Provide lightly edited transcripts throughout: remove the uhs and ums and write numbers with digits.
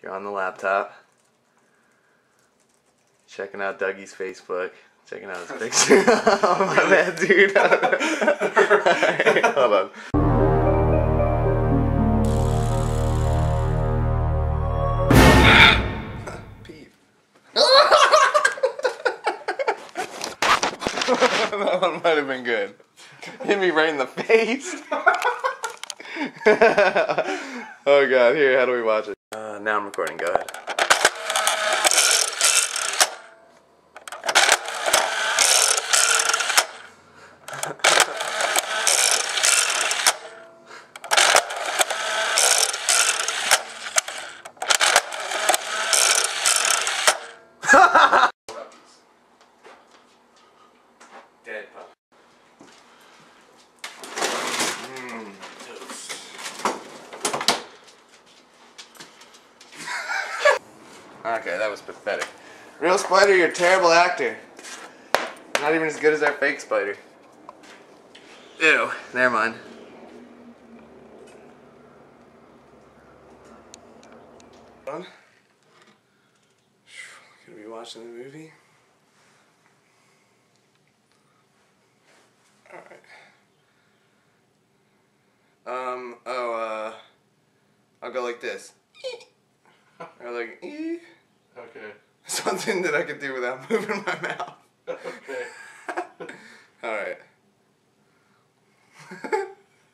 You're on the laptop. Checking out Dougie's Facebook. Checking out his picture. Oh my bad, dude. Alright, hold on. Pete. That one might have been good. Hit me right in the face. Oh god, here, how do we watch it? Now I'm recording, go ahead. Dead pup. Toast. Okay, that was pathetic. Real Spider, you're a terrible actor. Not even as good as our fake Spider. Ew, never mind. Gonna be watching the movie. Alright. I'll go like this. Or like, ee. Okay. Something that I could do without moving my mouth. Okay. Alright.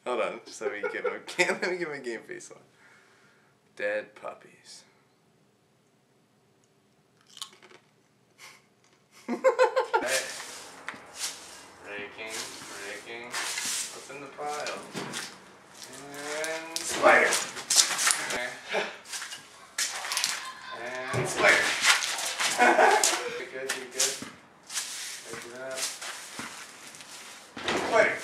Hold on, just let me get my game face on. Dead puppies. Raking. What's in the pile? And spider. And spider. You good? Open it up. Spider.